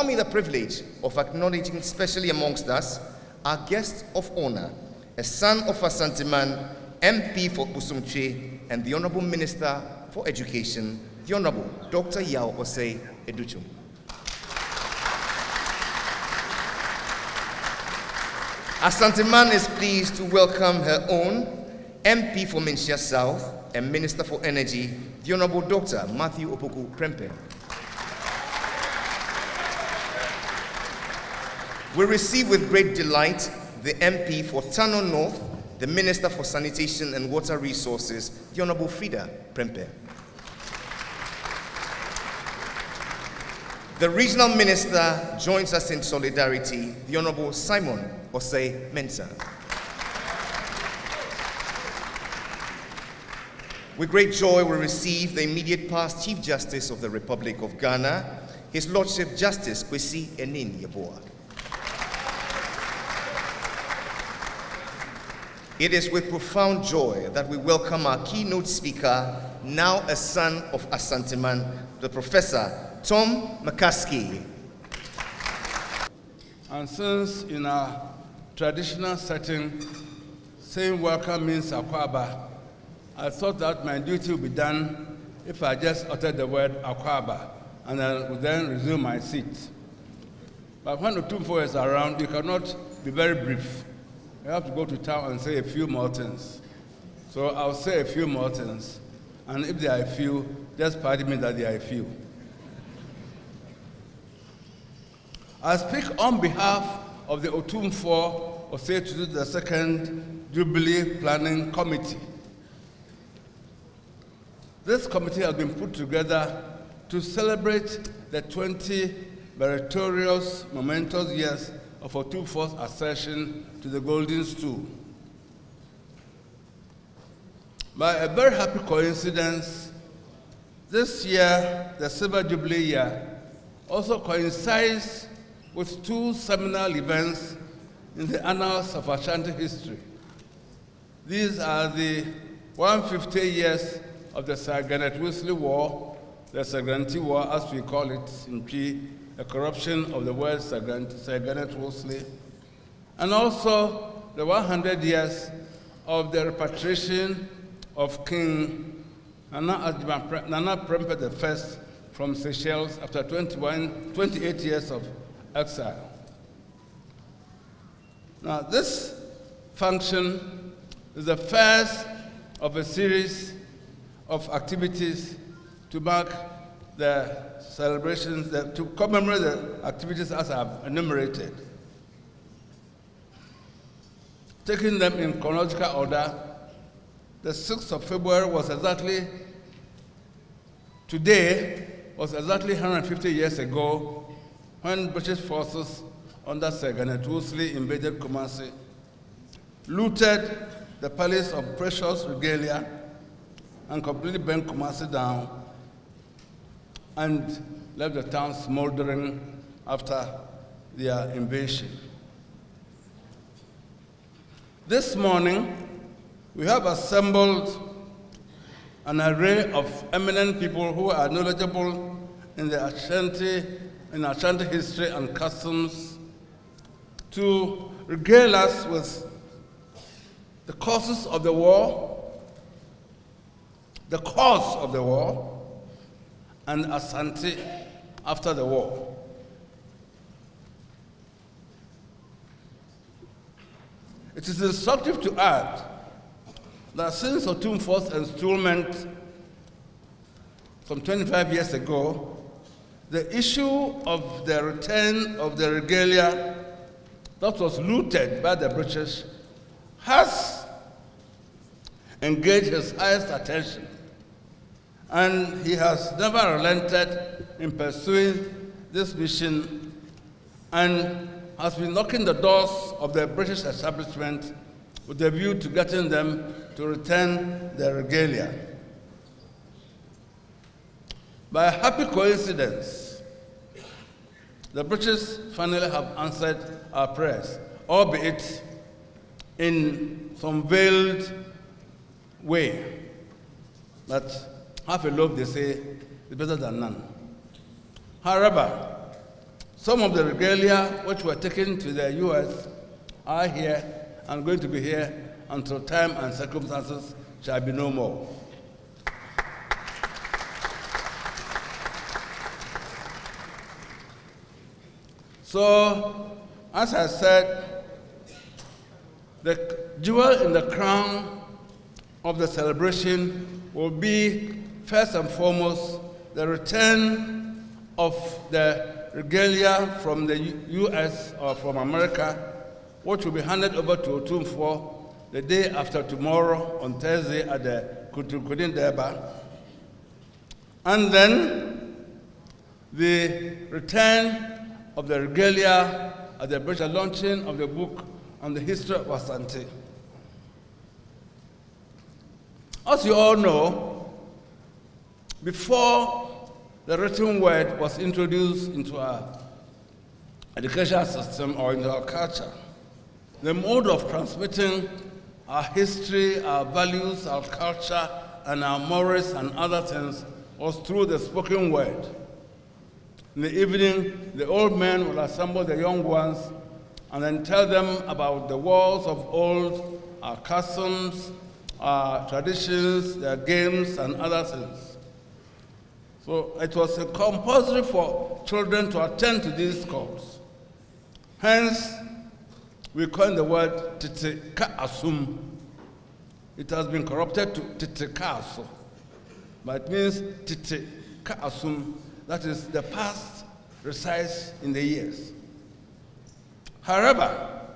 allow me the privilege of acknowledging specially amongst us our guest of honor, a son of Asantehene, MP for Otumfuo, and the Honorable Minister for Education, the Honorable Dr. Yao Osei Educhum. Asantehene is pleased to welcome her own MP for Menchia South and Minister for Energy, the Honorable Dr. Matthew Poku Krempe. We receive with great delight the MP for Tano North, the Minister for Sanitation and Water Resources, the Honorable Frida Prempe. The Regional Minister joins us in solidarity, the Honorable Simon Osei Mensah. With great joy, we receive the immediate past Chief Justice of the Republic of Ghana, His Lordship Justice Kwesi Enin Yeboah. It is with profound joy that we welcome our keynote speaker, now a son of Asantehene, the Professor Tom McCaskey. And since in our traditional setting, saying welcome means akwaba, I thought that my duty would be done if I just uttered the word akwaba, and I would then resume my seat. But when Otumfuo is around, you cannot be very brief. You have to go to town and say a few more things. So I'll say a few more things. And if there are a few, just pardon me that there are a few. I speak on behalf of the Otumfuo Osei the Second Jubilee Planning Committee. This committee has been put together to celebrate the 20 meritorious, momentous years of Otumfuo's accession to the Golden Stool. By a very happy coincidence, this year, the Silver Jubilee year, also coincides with two seminal events in the annals of Ashanti history. These are the 150 years of the Sarganet-Wesley War, the Sarganti War as we call it in P, a corruption of the word Sarganet-Wesley, and also the 100 years of the repatriation of King Nana Prempeh I from Seychelles after 28 years of exile. Now, this function is the first of a series of activities to mark the celebrations, to commemorate the activities as I have enumerated. Taking them in chronological order, the 6th of February was exactly, today, was exactly 150 years ago when British forces under Sir Garnet Wolseley invaded Kumasi, looted the palace of precious regalia, and completely burnt Kumasi down, and left the town smoldering after their invasion. This morning, we have assembled an array of eminent people who are knowledgeable in the Ashanti history and customs to regale us with the causes of the war, the cause of the war, and Asante after the war. It is instructive to add that since Otumfuo's installment some 25 years ago, the issue of the return of the regalia that was looted by the British has engaged his highest attention, and he has never relented in pursuing this mission and has been knocking the doors of the British establishment with a view to getting them to return their regalia. By a happy coincidence, the British finally have answered our prayers, albeit in some veiled way. That half a loaf, they say, is better than none. However, Some of the regalia which were taken to the US are here and going to be here until time and circumstances shall be no more. So, as I said, the jewel in the crown of the celebration will be, first and foremost, the return of the regalia from the US or from America, which will be handed over to Otumfuo the day after tomorrow on Thursday at the Kutukudin Deba. And then the return of the regalia at the British launching of the book on the history of Asante. As you all know, before the written word was introduced into our educational system or into our culture, the mode of transmitting our history, our values, our culture, and our morals and other things was through the spoken word. In the evening, the old men would assemble the young ones and then tell them about the wars of old, our customs, our traditions, their games, and other things. So it was compulsory for children to attend to these calls. Hence, we coined the word Tite Ka Asum. It has been corrupted to Tite Ka Aso, but it means Tite Ka Asum, that is, the past resides in the years. However,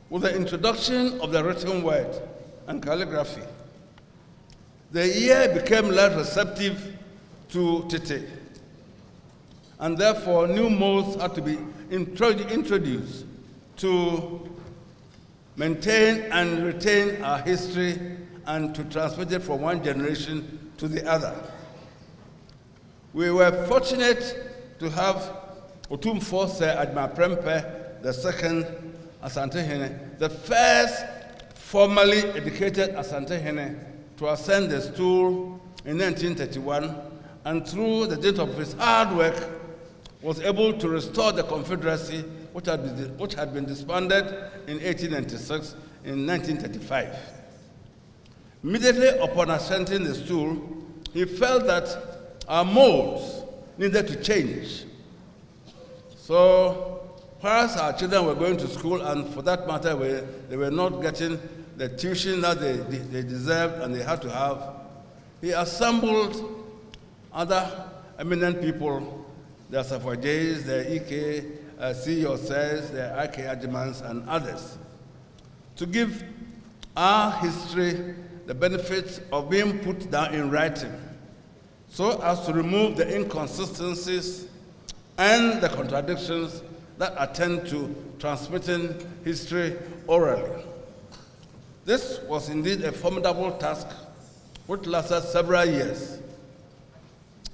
with the introduction of the written word and calligraphy, the year became less receptive to Tite, and therefore new modes had to be introduced to maintain and retain our history and to transmit it from one generation to the other. We were fortunate to have Otumfuo Adma Prempe, the second Asantehene, the first formally educated Asantehene to ascend the stool in 1931, and through the dint of his hard work, was able to restore the Confederacy, which had been disbanded in 1896, in 1935. Immediately upon ascending the stool, he felt that our molds needed to change. So, whereas our children were going to school, and for that matter, they were not getting the tuition that they deserved and they had to have, he assembled other eminent people, the Safajays, the EK, C. Yourselves, the IK Ajimans, and others, to give our history the benefits of being put down in writing, so as to remove the inconsistencies and the contradictions that attend to transmitting history orally. This was indeed a formidable task which lasted several years.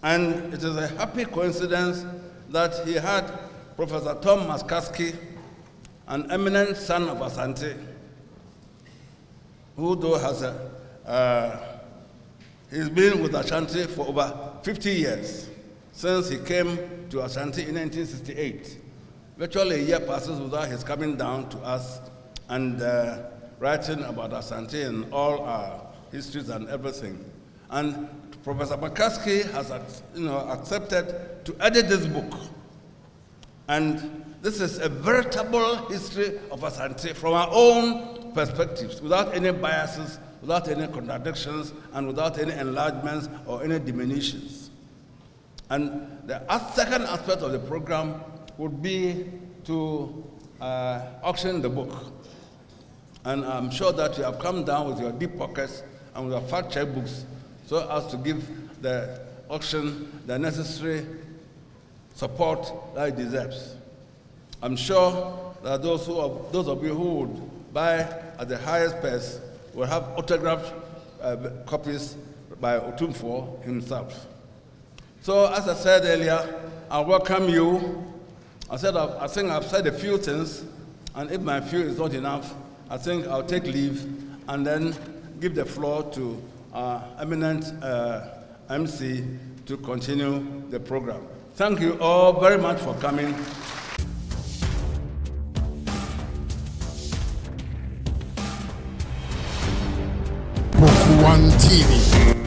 And it is a happy coincidence that he had Professor Tom Maskaski, an eminent son of Asante, who though has he's been with Ashanti for over 50 years, since he came to Ashanti in 1968. Virtually a year passes without his coming down to us and writing about Asante and all our histories and everything. And Professor Maskaski has accepted to edit this book. And this is a veritable history of Asante from our own perspectives, without any biases, without any contradictions, and without any enlargements or any diminutions. And the second aspect of the program would be to auction the book. And I'm sure that you have come down with your deep pockets and with your fact check books so as to give the auction the necessary support that it deserves. I'm sure that those of you who would buy at the highest price will have autographed copies by Otumfuo himself. So, as I said earlier, I welcome you. I think I've said a few things, and if my few is not enough, I think I'll take leave and then give the floor to our eminent MC to continue the program. Thank you all very much for coming. One TV.